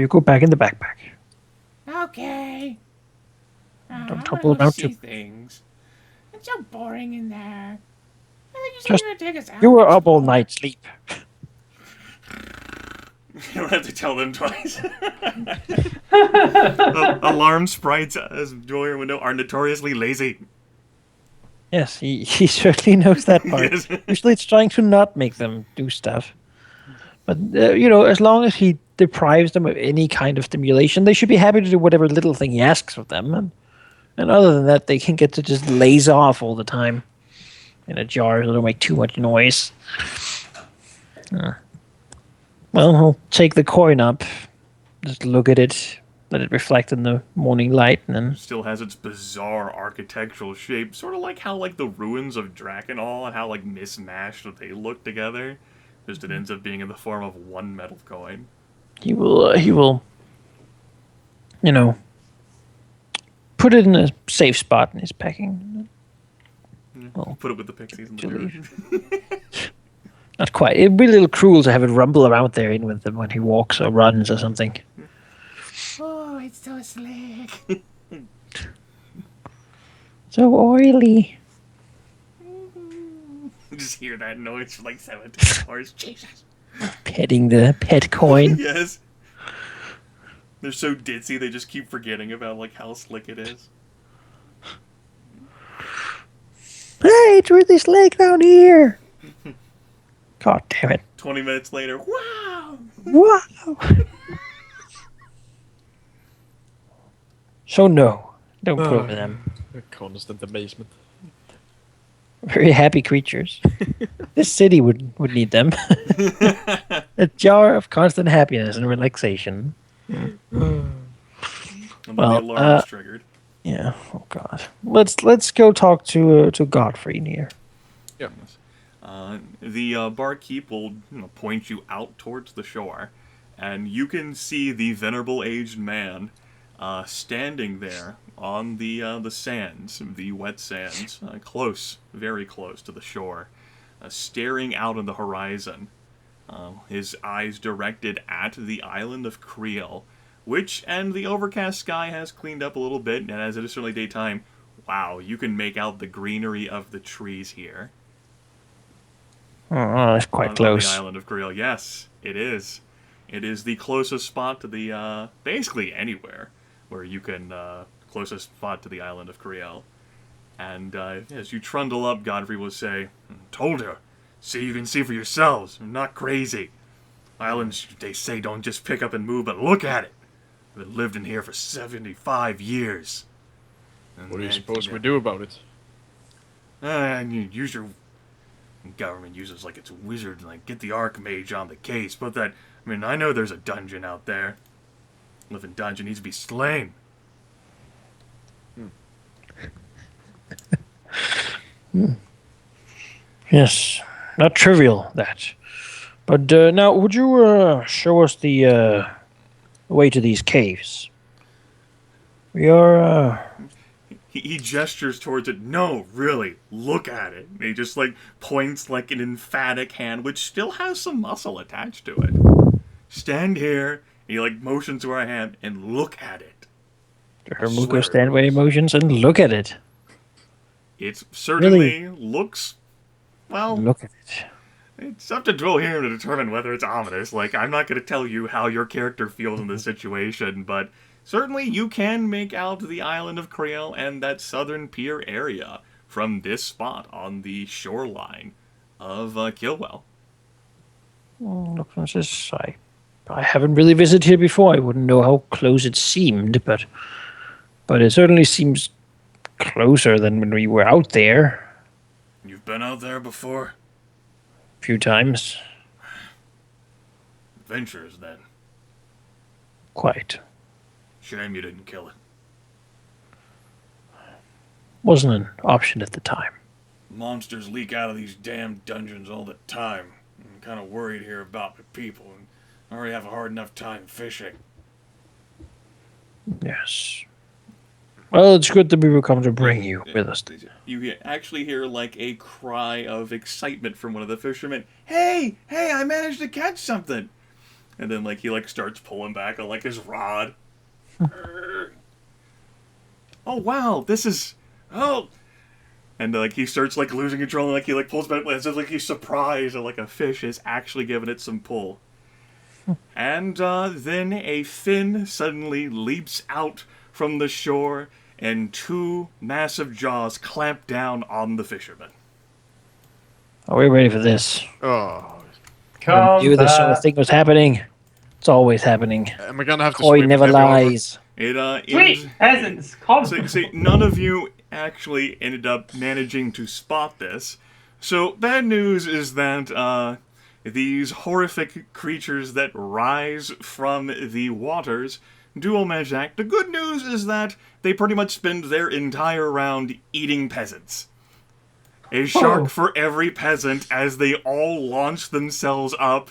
You go back in the backpack. Okay. Don't I tumble want to around see too. things. It's so boring in there. I think you said Just you were gonna take us out you and were up all explore. night sleep. You don't have to tell them twice. Alarm sprites, as Dwohurim would know, are notoriously lazy. Yes, he certainly knows that part. Yes. Usually it's trying to not make them do stuff. But, as long as he deprives them of any kind of stimulation, they should be happy to do whatever little thing he asks of them. And other than that, they can get to just laze off all the time in a jar so they don't make too much noise. Well, he'll take the coin up, just look at it, let it reflect in the morning light, and then Still has its bizarre architectural shape, sort of like how like the ruins of Drakenhall and how like mismatched they look together. Just it ends up being in the form of one metal coin. he will, you know, put it in a safe spot in his packing. Well, Put it with the pixies in the to dirt. leave. Not quite. It'd be a little cruel to have it rumble around there in with him when he walks or runs or something. Oh, it's so slick. So oily. Just hear that noise for like 17 hours. Jesus. Petting the pet coin. Yes. They're so ditzy, they just keep forgetting about like how slick it is. Hey, it's really slick down here. God damn it. 20 minutes later, wow! Wow. So no, don't put up with them. Constant amazement. Very happy creatures. This city would need them. A jar of constant happiness and relaxation. And then Well, the alarm is triggered. Yeah. Oh God. Let's go talk to Godfrey here. Yeah. The barkeep will point you out towards the shore, and you can see the venerable aged man standing there on the sands, the wet sands, close, very close to the shore, staring out on the horizon. His eyes directed at the island of Creel, which, and the overcast sky has cleaned up a little bit, and as it is certainly daytime, wow, you can make out the greenery of the trees here. Oh, that's quite On close. the island of Creel, yes, it is. It is the closest spot to the, basically anywhere where you can, closest spot to the island of Creel. And as you trundle up, Godfrey will say, "Told her. See, you can see for yourselves. I'm not crazy. Islands, they say, don't just pick up and move, but look at it. I've lived in here for 75 years. And What do you suppose we do about it? And you use your government uses like it's a wizard and like get the Archmage on the case. But that, I mean, I know there's a dungeon out there. Living dungeon needs to be slain. Yes, not trivial that. But now, would you show us the way to these caves? We are. He gestures towards it. No, really, look at it. And he just like points like an emphatic hand, which still has some muscle attached to it. Stand here. And he like motions to our hand and look at it. Hermuko stand by emotions and look at it. It certainly looks, well, Look at it. it's up to Dwohurim to determine whether it's ominous. Like, I'm not going to tell you how your character feels in this situation, but certainly you can make out the island of Creel and that southern pier area from this spot on the shoreline of Kilwell. Look, I haven't really visited here before. I wouldn't know how close it seemed, but it certainly seems closer than when we were out there. You've been out there before? A few times. Adventures, then. Quite. Shame you didn't kill it. Wasn't an option at the time. Monsters leak out of these damn dungeons all the time. I'm kind of worried here about my people, and I already have a hard enough time fishing. Yes. Well, it's good that we were coming to bring you with us. You actually hear like a cry of excitement from one of the fishermen. Hey, I managed to catch something. And then, like, he, like, starts pulling back on, like, his rod. Oh, wow, this is... Oh! And, like, he starts, like, losing control, and, like, he, like, pulls back, as if, like, he's surprised that, like, a fish is actually giving it some pull. And, then a fin suddenly leaps out from the shore, and 2 massive jaws clamp down on the fisherman. Are we ready for this? Oh. I knew this sort of Combat. thing was happening. It's always happening. Am I gonna have to Koi swim never in heavy armor? lies. It, Sweet peasants, come. See, none of you actually ended up managing to spot this. So, bad news is that, these horrific creatures that rise from the waters dual magic. The good news is that they pretty much spend their entire round eating peasants. A shark for every peasant as they all launch themselves up.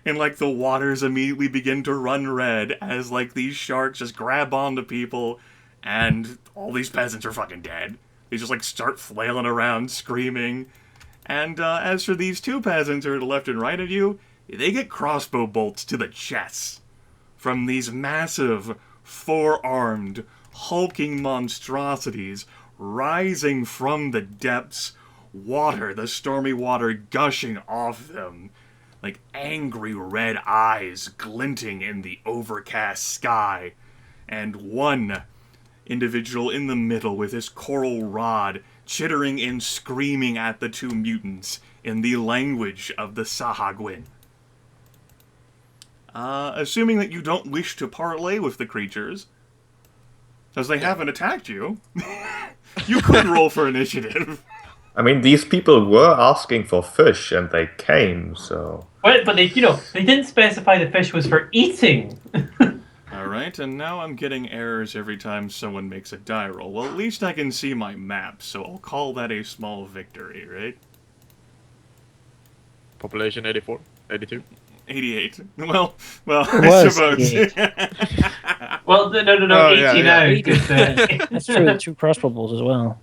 And, like, the waters immediately begin to run red as, like, these sharks just grab onto people and all these peasants are fucking dead. They just, like, start flailing around, screaming. And, as for these 2 peasants who are to the left and right of you, they get crossbow bolts to the chests from these massive, 4-armed, hulking monstrosities rising from the depths, water, the stormy water gushing off them, like angry red eyes glinting in the overcast sky, and one individual in the middle with his coral rod chittering and screaming at the 2 mutants in the language of the Sahagwin. Assuming that you don't wish to parlay with the creatures, as they haven't attacked you, you could roll for initiative. I mean, these people were asking for fish, and they came, so... But they, they didn't specify the fish was for eating. Alright, and now I'm getting errors every time someone makes a die roll. Well, at least I can see my map, so I'll call that a small victory, right? Population 84, 82. 88. Well, It I was suppose. 88. Well, no, Oh, 80 yeah, now. yeah. 'Cause, That's true, the 2 crossbow bolts as well.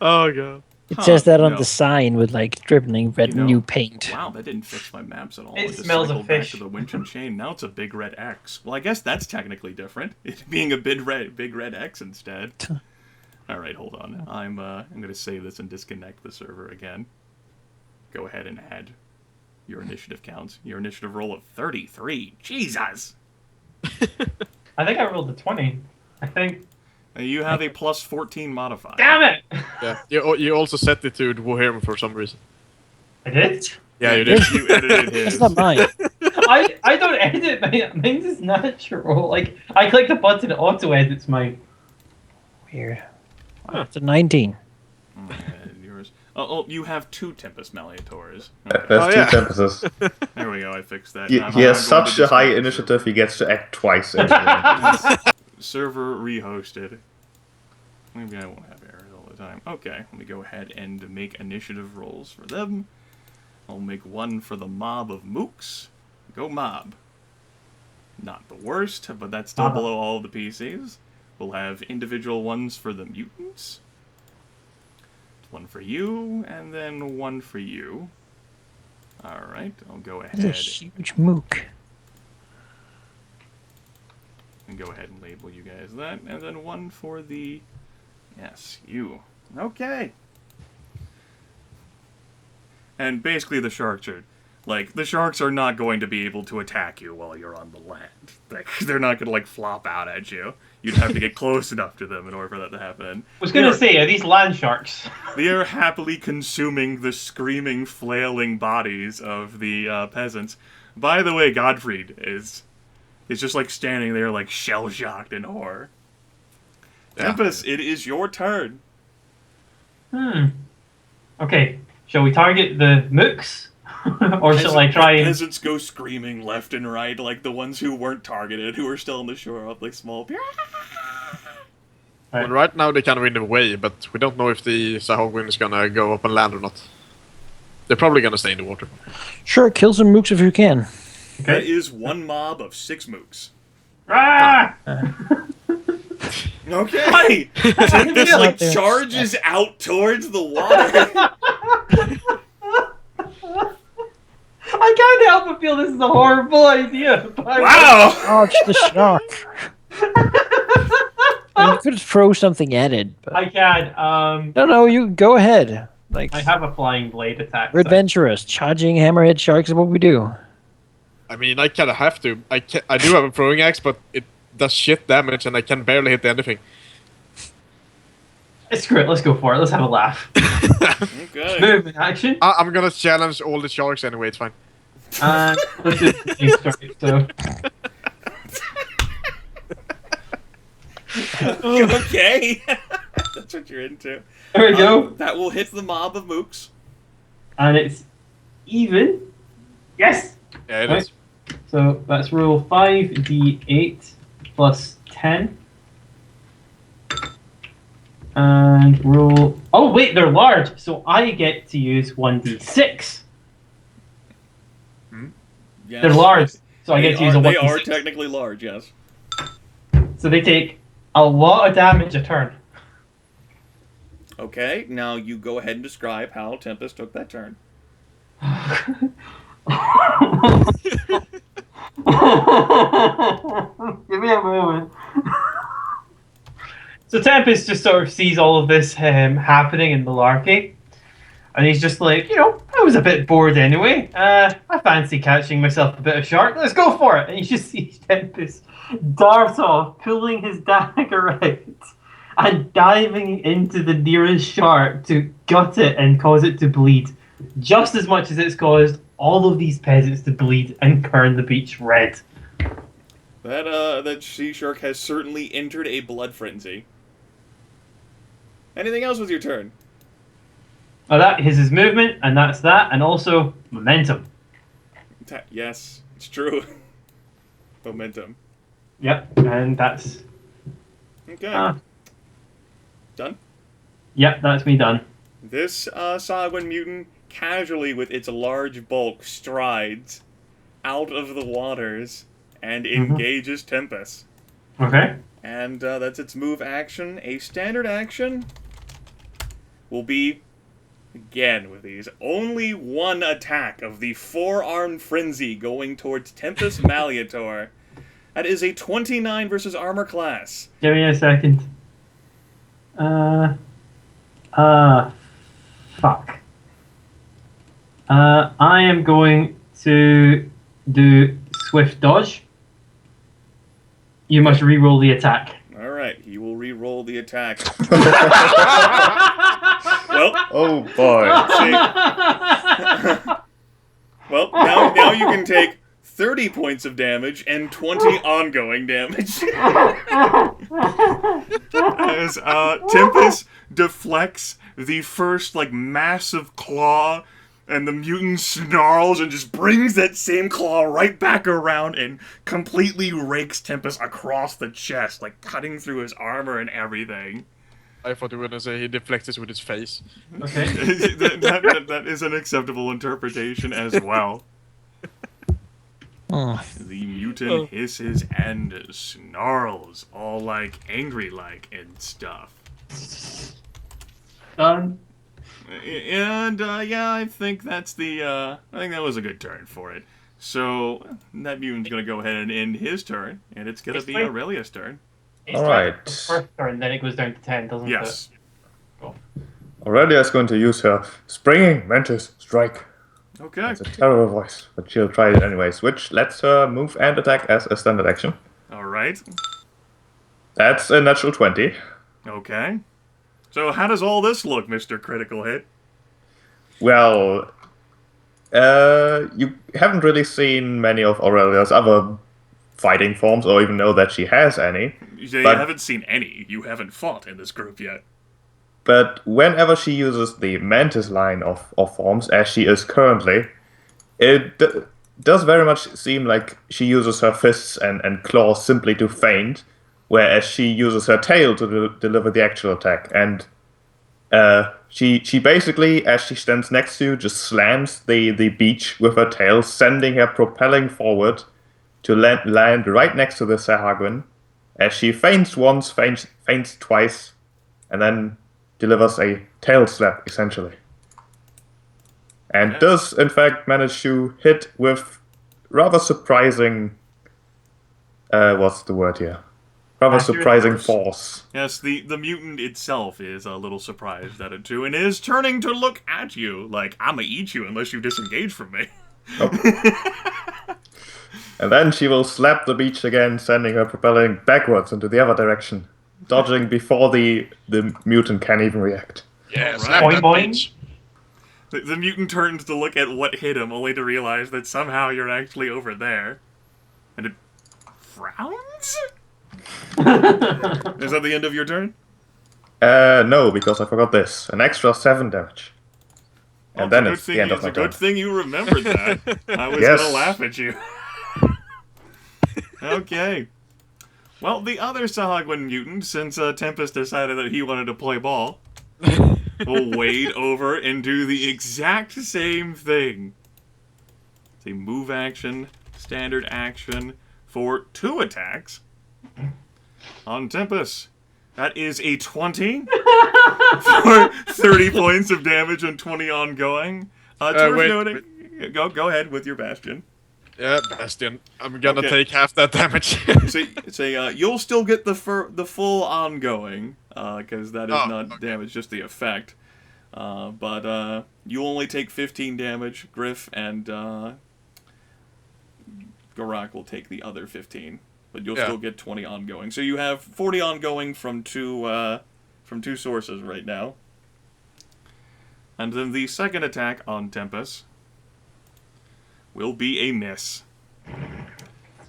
Oh god. It says that on no. the sign with like dribbling red You know, new paint. Wow, that didn't fix my maps at all. It just smells of cycled back fish. to the winch and chain. Now it's a big red X. Well, I guess that's technically different. It being a big red X instead. All right, hold on. I'm gonna save this and disconnect the server again. Go ahead and add your initiative counts. Your initiative roll of 33. Jesus. I think I rolled a 20. I think. You have a plus 14 modifier. Damn it! Yeah. You also set it to Dwohurim for some reason. I did? Yeah, you did. You edited his. It's not mine. I don't edit mine. Mine's is natural. Like, I click the button, it auto edits mine. Weird. It's a 19. Yours. Oh, you have 2 Tempus Malleators. There's Oh, yeah. 2 Tempuses. There we go, I fixed that. He Now has I'm going such to a high disconnect the initiative, he gets to act twice in a server rehosted. Maybe I won't have errors all the time. Okay, let me go ahead and make initiative rolls for them. I'll make one for the mob of mooks. Go mob. Not the worst, but that's still below all the PCs. We'll have individual ones for the mutants. One for you, and then one for you. Alright, I'll go It's a ahead huge mook. and go ahead and label you guys that, and then one for the... Yes, you. Okay. And basically the sharks are... Like, the sharks are not going to be able to attack you while you're on the land. Like, they're not going to, like, flop out at you. You'd have to get close enough to them in order for that to happen. I was gonna say, are these land sharks? They are happily consuming the screaming, flailing bodies of the peasants. By the way, Godfried is just, like, standing there, like, shell-shocked in horror. Yeah. Tempus, it is your turn. Okay, shall we target the mooks? Or shall I try and... Peasants go screaming left and right, like the ones who weren't targeted, who are still on the shore up like small... Well, right now they kind of in the way, but we don't know if the Sahagwin is gonna go up and land or not. They're probably gonna stay in the water. Sure, kill some mooks if you can. That is one mob of 6 mooks. Ah! Okay. Tempest like charges out towards the water. I can't help but feel this is a horrible idea. Wow. Dodge the shark. You could throw something at it. But... I can. No, you go ahead. Like I have a flying blade attack. we're adventurous. Charging hammerhead sharks is what we do. I mean, I kind of have to. I do have a throwing axe, but it does shit damage, and I can barely hit anything. Screw it. Let's go for it. Let's have a laugh. Okay. Movement action. I'm gonna challenge all the sharks anyway. It's fine. Let's do the same story. So. Okay. That's what you're into. There we go. That will hit the mob of mooks. And it's even. Yes! Yeah, it Right. is. So let's roll 5d8 plus 10. And roll. Oh, wait, they're large. So I get to use 1d6. Yes. They're large. So I get to use a 1d6. They are technically large, yes. So they take a lot of damage a turn. Okay, now you go ahead and describe how Tempest took that turn. Give me a moment. So Tempest just sort of sees all of this happening in Malarkey. And he's just like, I was a bit bored anyway. I fancy catching myself a bit of shark. Let's go for it. And you just see Tempest dart off, pulling his dagger out and diving into the nearest shark to gut it and cause it to bleed. Just as much as it's caused all of these peasants to bleed and turn the beach red. That sea shark has certainly entered a blood frenzy. Anything else with your turn? Well, that is his movement, and that's that, and also momentum. Yes, it's true. Momentum. Yep, and that's... Okay. Done? Yep, that's me done. This Sagwan mutant casually, with its large bulk, strides out of the waters and engages Tempest. Okay. And that's its move action. A standard action will be, again with these, only one attack of the four-armed frenzy going towards Tempest Malleator. That is a 29 versus armor class. Give me a second. Fuck. I am going to do swift dodge. You must re-roll the attack. Alright, he will re-roll the attack. Oh boy. Well, now you can take 30 points of damage and 20 ongoing damage. As Tempest deflects the first massive claw, and the mutant snarls and just brings that same claw right back around and completely rakes Tempest across the chest, cutting through his armor and everything. I thought you were gonna say he deflects with his face. Okay. that is an acceptable interpretation as well. Oh. The mutant hisses and snarls, all angry and stuff. Done. And yeah, I think that's I think that was a good turn for it. So that mutant's gonna go ahead and end his turn, and it's gonna be Aurelia's turn. It's Alright. First turn, then it goes down to 10, doesn't Yes. it? Aurelia is going to use her springing Mantis strike. Okay. It's a terrible voice, but she'll try it anyways, which lets her move and attack as a standard action. All right. That's a natural 20. Okay. So how does all this look, Mr. Critical Hit? Well, you haven't really seen many of Aurelia's other fighting forms, or even know that she has any. You But- haven't seen any. You haven't fought in this group yet. But whenever she uses the Mantis line of forms, as she is currently, it does very much seem like she uses her fists and claws simply to feint, whereas she uses her tail to deliver the actual attack. And she basically, as she stands next to you, just slams the beach with her tail, sending her propelling forward to land right next to the Sahagwin. as she feints once, feints twice, and then delivers a tail slap, essentially. And Okay. does, in fact, manage to hit with rather surprising... what's the word here? Rather Accurate surprising force. force. Yes, the mutant itself is a little surprised at it too, and is turning to look at you like, I'ma eat you unless you disengage from me. And then she will slap the beach again, sending her propelling backwards into the other direction, dodging before the mutant can even react. Yeah, Alright. slap Boing, that boing. bitch. The mutant turns to look at what hit him, only to realize that somehow you're actually over there. And it frowns? Is that the end of your turn? No, because I forgot this. An extra 7 damage. And then it's the end of It's my a good turn. thing you remembered that. I was Yes. gonna laugh at you. Okay. Well, the other Sahagwin mutant, since Tempus decided that he wanted to play ball, will wade over and do the exact same thing. It's a move action, standard action for 2 attacks on Tempus. That is a 20 for 30 points of damage and 20 ongoing. It's worth noting. Go ahead with your Bastion. Yeah, Bastion. I'm gonna Okay. take half that damage. You'll still get the full ongoing, because that is Oh, not okay. damage, just the effect. But you only take 15 damage. Gryph and Geráck will take the other 15, but you'll Yeah. still get 20 ongoing. So you have 40 ongoing from two sources right now. And then the second attack on Tempus will be a miss.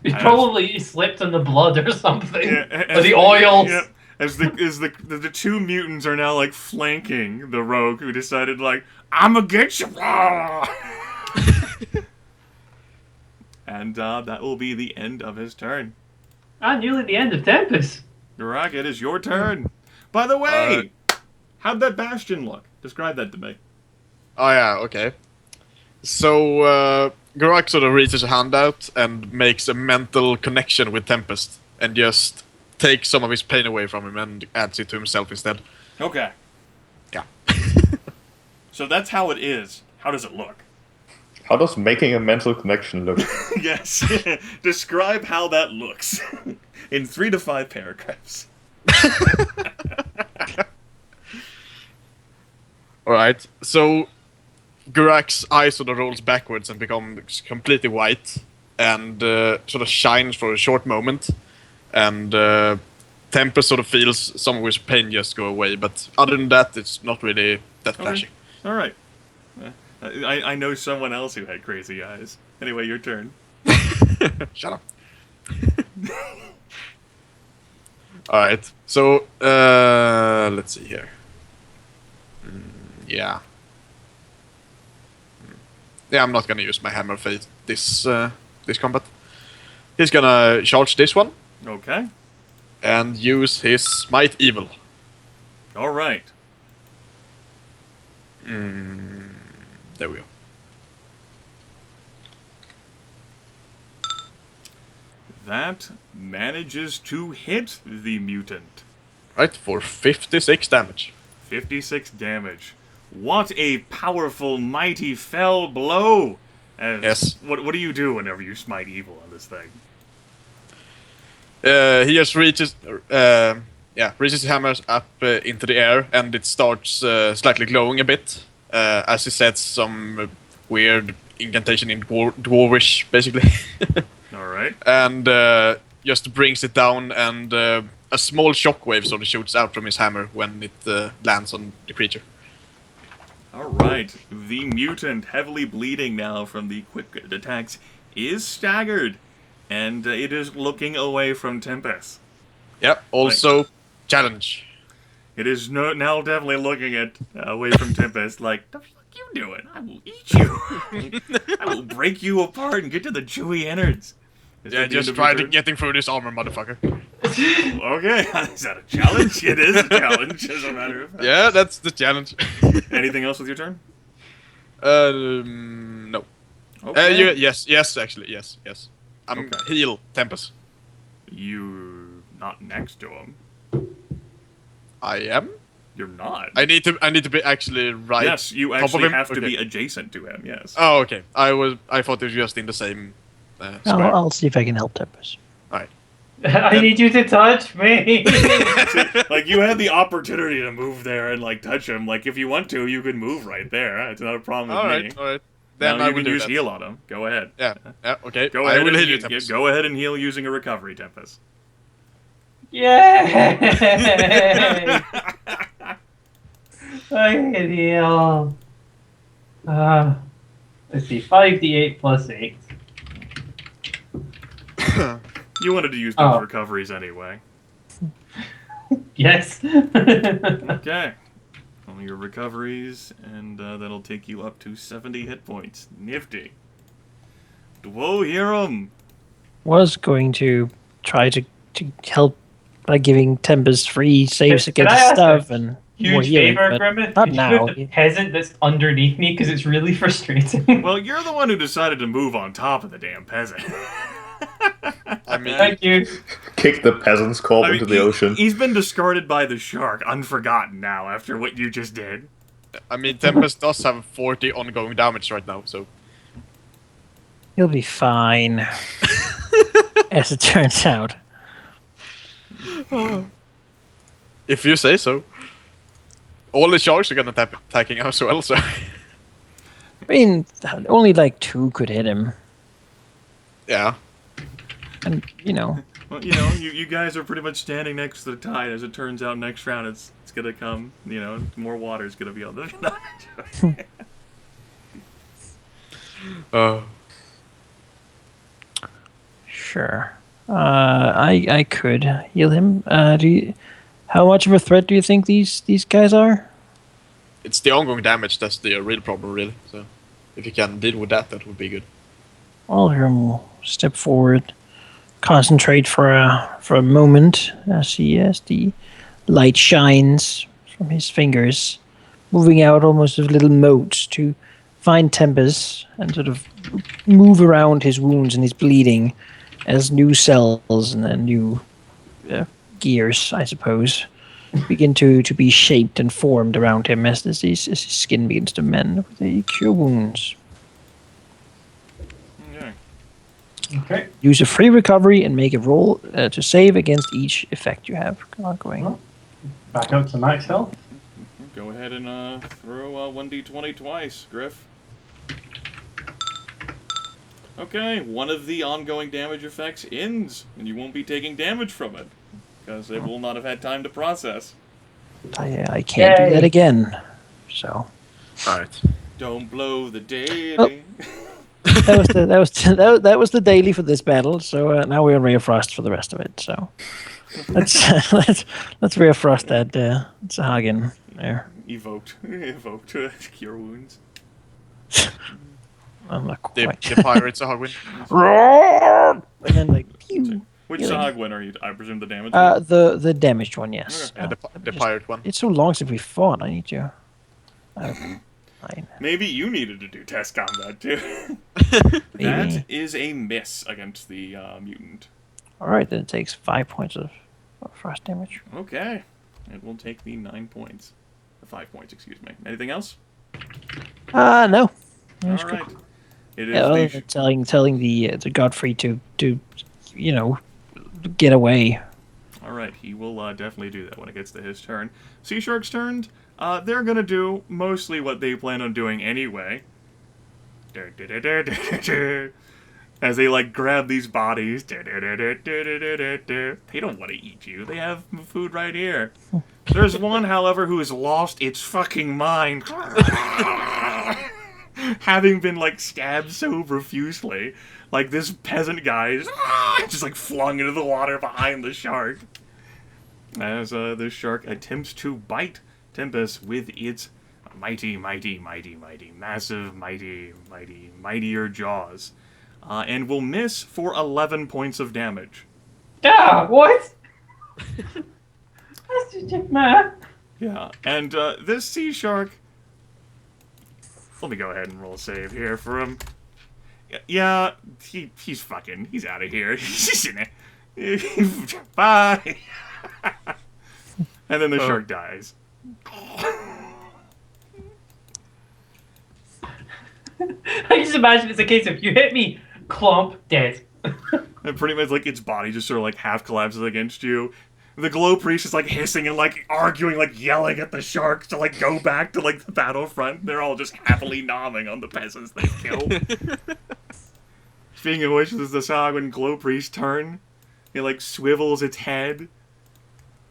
He probably slipped in the blood or something. Or the oils. Yeah, as the two mutants are now like flanking the rogue who decided like, I'ma get you. And that will be the end of his turn. Nearly the end of Tempus. Geráck, it is your turn. By the way, how'd that Bastion look? Describe that to me. Oh yeah, okay. So Geráck sort of reaches a hand out and makes a mental connection with Tempest and just takes some of his pain away from him and adds it to himself instead. Okay. Yeah. So that's how it is. How does it look? How does making a mental connection look? Yes. Describe how that looks in 3 to 5 paragraphs. Alright, so Geráck's eye sort of rolls backwards and becomes completely white and sort of shines for a short moment. And Tempest sort of feels some of his pain just go away, but other than that, it's not really that flashy. All right. I know someone else who had crazy eyes. Anyway, your turn. Shut up. Alright, so let's see here. Yeah. Yeah, I'm not gonna use my hammer fate this combat. He's gonna charge this one Okay. and use his Smite Evil. All right. There we go. That manages to hit the mutant. Right, for 56 damage. 56 damage. What a powerful, mighty, fell blow! Yes. What do you do whenever you smite evil on this thing? He just reaches his hammer up into the air, and it starts slightly glowing a bit as he sets some weird incantation in Dwarvish, basically. All right. And just brings it down, and a small shockwave sort of shoots out from his hammer when it lands on the creature. All right. The mutant, heavily bleeding now from the quick attacks, is staggered, and it is looking away from Tempest. Yep. Also, challenge. It is now definitely looking at away from Tempest like, the fuck you doing? I will eat you. I will break you apart and get to the chewy innards. Is Yeah, that the end just of your try to turn? getting through this armor, motherfucker. Okay, is that a challenge? It is a challenge, as a matter of fact. Yeah, that's the challenge. Anything else with your turn? No. Okay. Yes, actually, yes. I'm Okay. heal Tempest. You not next to him. I am. You're not. I need to be actually right. Yes, you top of actually him? have to Okay. be adjacent to him. Yes. Oh, okay. I thought it was just in the same square. I'll see if I can help Tempus. Alright. I need you to touch me. Like, you had the opportunity to move there and like touch him. Like, if you want to, you could move right there. It's not a problem with me. Alright. Then Now I you will can do use that. heal on him. Go ahead. Yeah, okay. Go I ahead. will and heal you, heal- Tempus. go ahead and heal using a recovery, Tempus. Yay! I can heal. Let's see, 5d8 plus 8. You wanted to use those Oh. recoveries anyway. Yes. Okay. All your recoveries, and that'll take you up to 70 hit points. Nifty. Dwohurim. Was going to try to help by giving Tempus free saves Can I against ask stuff a and more Huge healing, favor, but Grimith. not Could you now. move the peasant that's underneath me because it's really frustrating. Well, you're the one who decided to move on top of the damn peasant. I mean, Thank you. Kick the peasant's corpse I mean, into the ocean. He's been discarded by the shark, unforgotten now after what you just did. Tempest does have 40 ongoing damage right now, so He'll be fine. As it turns out. if you say so. All the sharks are gonna attacking us as well, so I mean, only like 2 could hit him. yeah. And, you know, Well, you know, you guys are pretty much standing next to the tide. As it turns out, next round it's gonna come. You know, more water's gonna be on the. sure. I could heal him. How much of a threat do you think these guys are? It's the ongoing damage that's the real problem, really. So if you can deal with that, that would be good. Algrim will step forward, concentrate for a moment as the light shines from his fingers, moving out almost as little motes to find Tempus and sort of move around his wounds and his bleeding as new cells and then new gears, I suppose, begin to be shaped and formed around him as his skin begins to mend with the cure wounds. Okay. Okay. Use a free recovery and make a roll to save against each effect you have ongoing. Oh. Back up to max health. Go ahead and throw 1d20 twice, Gryph. Okay, one of the ongoing damage effects ends, and you won't be taking damage from it, because it will not have had time to process. I can't do that again. So Alright. Don't blow the daily. Oh. that was the daily for this battle. So now we're Ray of Frost for the rest of it. So let's Ray of Frost that Sahagin there. Evoked cure wounds. I'm not The quite. pirates are Hogwin. And then like pew. Which Healing. Sahagwin are you? I presume the damage one? The damaged one, yes. Okay. The pirate one. It's so long since we fought. I need to. Fine. Maybe you needed to do test combat too. Maybe. That is a miss against the mutant. All right, then it takes 5 points of frost damage. Okay. It will take the 9 points. 5 points, excuse me. Anything else? No. All right. It is Yeah, other the than telling the Godfrey to get away. All right, he will definitely do that when it gets to his turn. Sea Shark's turn. They're gonna do mostly what they plan on doing anyway. As they like grab these bodies. They don't want to eat you. They have food right here. There's one, however, who has lost its fucking mind. Having been like stabbed so profusely. Like this peasant guy is just like flung into the water behind the shark. As the shark attempts to bite Tempus with its massive, mightier jaws. And will miss for 11 points of damage. Ah, what? That's just man. Yeah, and this sea shark... Let me go ahead and roll a save here for him. Yeah, he's out of here. Bye. And then the shark dies. I just imagine it's a case of you hit me, clomp, dead. And pretty much like its body just sort of like half collapses against you. The glow priest is like hissing and like arguing, like yelling at the sharks to like go back to like the battlefront. They're all just happily nomming on the peasants they killed. Speaking of which, this is the Sahagwin glow priest turn. It like swivels its head,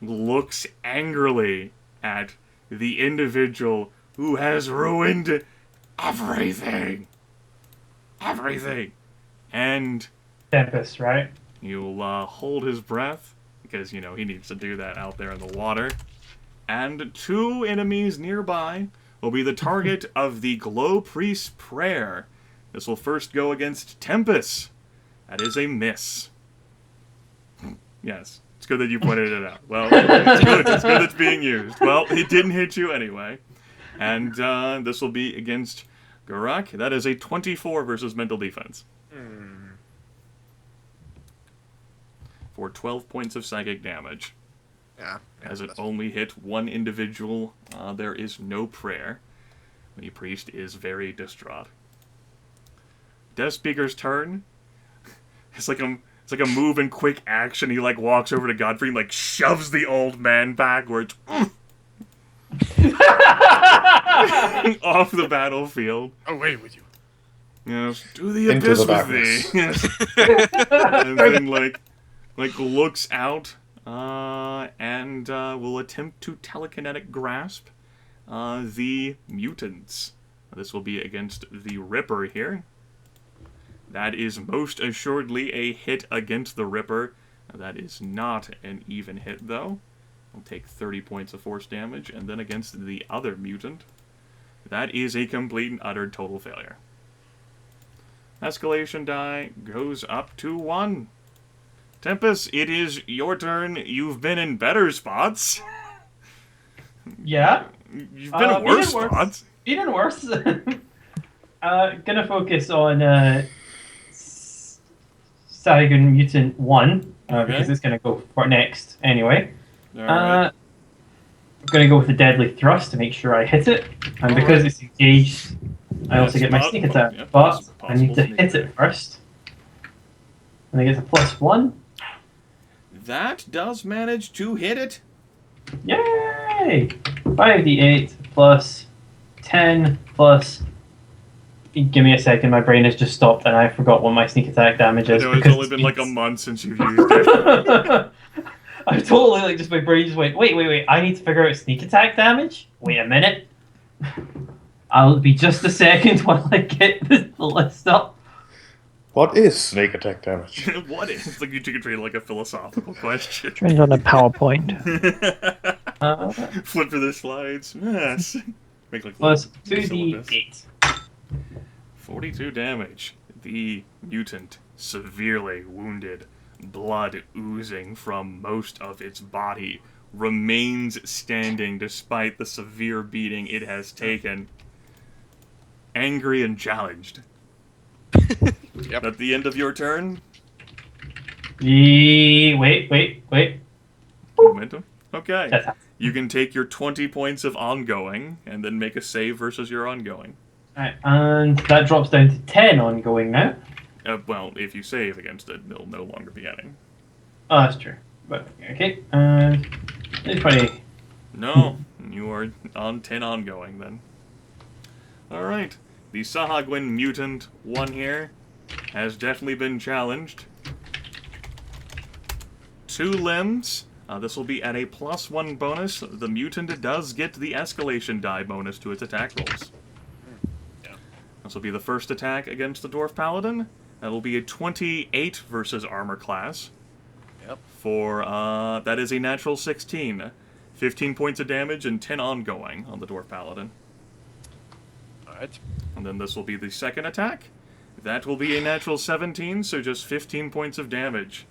looks angrily at the individual who has ruined everything. Everything. And Tempus, right? you'll hold his breath, because, you know, he needs to do that out there in the water. And 2 enemies nearby will be the target of the Glow Priest's Prayer. This will first go against Tempus. That is a miss. Yes, it's good that you pointed it out. Well, it's good it's being used. Well, it didn't hit you anyway. And this will be against Geráck. That is a 24 versus mental defense. For 12 points of psychic damage. Yeah. As it only hit 1 individual, there is no prayer. The priest is very distraught. Death Speaker's turn. It's like a move and quick action. He like walks over to Godfrey and like shoves the old man backwards. Off the battlefield. Away with you. Yes, to the Into abyss the with thee. Yes. And then like looks out and will attempt to telekinetic grasp the mutants. This will be against the Ripper here. That is most assuredly a hit against the Ripper. That is not an even hit, though. I'll take 30 points of force damage, and then against the other mutant, that is a complete and utter total failure. Escalation die goes up to 1. Tempus, it is your turn. You've been in better spots. Yeah? You've been in worse even spots. Even worse. Gonna focus on Sahagwin Mutant 1, because it's gonna go for next anyway. Alright. I'm gonna go with the Deadly Thrust to make sure I hit it, and because it's engaged, I also get my sneak attack, yeah, but I need possible to sneak hit it first. And I get a +1. That does manage to hit it. Yay! 5d8 plus 10 plus. Give me a second, my brain has just stopped and I forgot what my sneak attack damage I is. know it's only been like a month since you've used it. I totally like just my brain just went, wait, I need to figure out sneak attack damage? Wait a minute. I'll be just a second while I get the list up. What is snake attack damage? What is? It's like you took it like a philosophical question. Trained on a PowerPoint. Flip through the slides. Yes. Make like Plus little syllabus. 2d8. 42 damage. The mutant severely wounded, blood oozing from most of its body, remains standing despite the severe beating it has taken. Angry and challenged. Yep. At the end of your turn, Wait. momentum. Okay. That's You can take your 20 points of ongoing and then make a save versus your ongoing. Alright, and that drops down to 10 ongoing now. Well, if you save against it, it'll no longer be any. Oh, that's true. But, okay, it's probably... No, you are on 10 ongoing then. Alright, the Sahagwin Mutant 1 here has definitely been challenged. 2 limbs. This will be at a +1 bonus. The mutant does get the escalation die bonus to its attack rolls. This will be the first attack against the Dwarf Paladin. That will be a 28 versus armor class. Yep. For, that is a natural 16. 15 points of damage and 10 ongoing on the Dwarf Paladin. Alright. And then this will be the second attack. That will be a natural 17, so just 15 points of damage.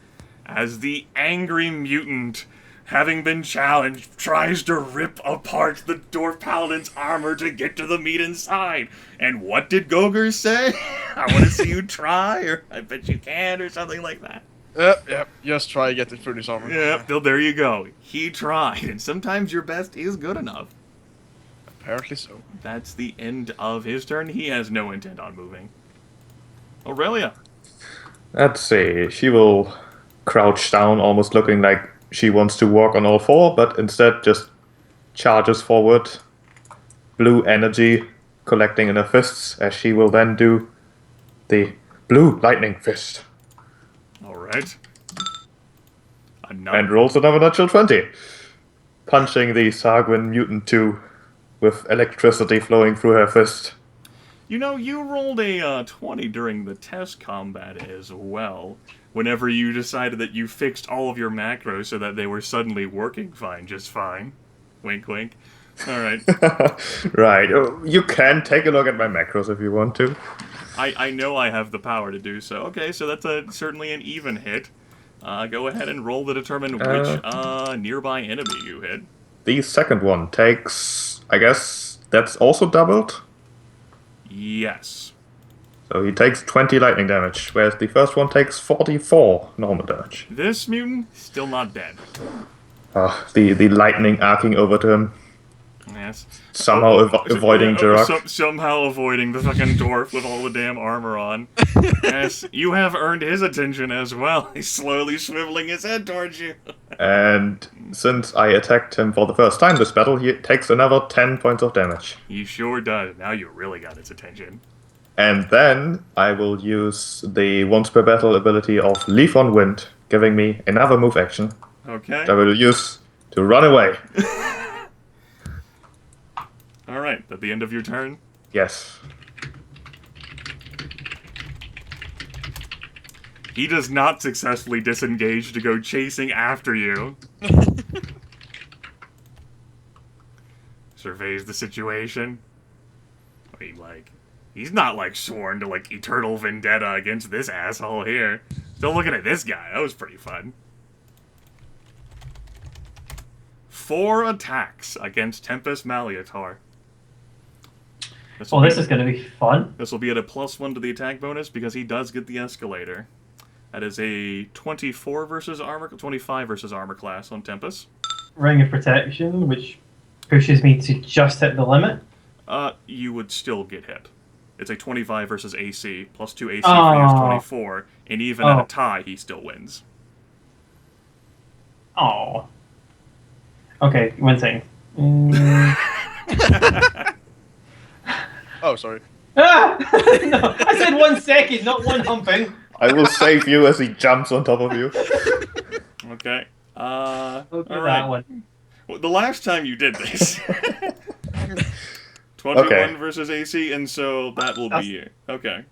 As the angry mutant, having been challenged, tries to rip apart the Dwarf Paladin's armor to get to the meat inside. And what did Goger say? I want to see you try, or I bet you can, or something like that. Yeah, just try get it through this armor. Yeah, there you go. He tried, and sometimes your best is good enough. Apparently so. That's the end of his turn. He has no intent on moving. Aurelia. Let's see. She will crouch down, almost looking like she wants to walk on all four, but instead just charges forward. Blue energy collecting in her fists, as she will then do the blue lightning fist. Alright. And rolls another natural 20. Punching the Sargwin mutant 2 with electricity flowing through her fist. You know, you rolled a 20 during the test combat as well. Whenever you decided that you fixed all of your macros so that they were suddenly working fine, just fine. Wink, wink. Alright. Right. You can take a look at my macros if you want to. I know I have the power to do so. Okay, so that's certainly an even hit. Go ahead and roll to determine which nearby enemy you hit. The second one takes, I guess, that's also doubled? Yes. So he takes 20 lightning damage, whereas the first one takes 44 normal damage. This mutant, still not dead. The lightning arcing over to him. Yes. Somehow avoiding Geráck. Somehow avoiding the fucking dwarf with all the damn armor on. Yes, you have earned his attention as well. He's slowly swiveling his head towards you. And since I attacked him for the first time this battle, he takes another 10 points of damage. He sure does. Now you really got his attention. And then I will use the once per battle ability of Leaf on Wind, giving me another move action. Okay. That I will use to run away. Alright, at the end of your turn? Yes. He does not successfully disengage to go chasing after you. Surveys the situation. He's not, sworn to, eternal vendetta against this asshole here. Still looking at this guy. That was pretty fun. 4 attacks against Tempus Malleator. This is going to be fun. This will be at a +1 to the attack bonus because he does get the escalator. That is a 24 versus armor, 25 versus armor class on Tempus. Ring of Protection, which pushes me to just hit the limit. You would still get hit. It's a 25 versus AC, +2 AC for you is 24, and even at a tie, he still wins. Oh. Okay, 1 second. Oh, sorry. No, I said 1 second, not one humping. I will save you as he jumps on top of you. Okay. Look at all that right. one. Well, the last time you did this. 21 versus AC, and so that will be... Okay.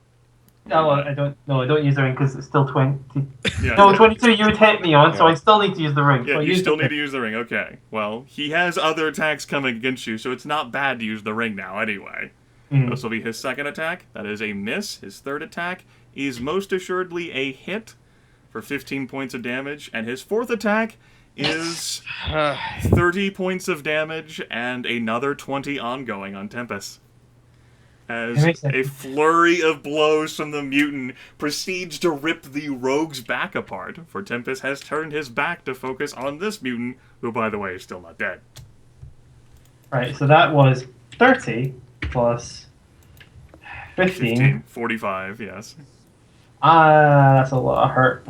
No, I don't use the ring because it's still 20. Yeah. No, 22 you would hit me on, so I still need to use the ring. Yeah, so you still need to use the ring. Okay. Well, he has other attacks coming against you, so it's not bad to use the ring now anyway. Mm. This will be his second attack. That is a miss. His third attack is most assuredly a hit for 15 points of damage. And his fourth attack is 30 points of damage and another 20 ongoing on Tempus. As a flurry of blows from the mutant proceeds to rip the rogue's back apart, for Tempus has turned his back to focus on this mutant, who, by the way, is still not dead. Right, so that was 30 plus 15. 45, yes. That's a lot of hurt.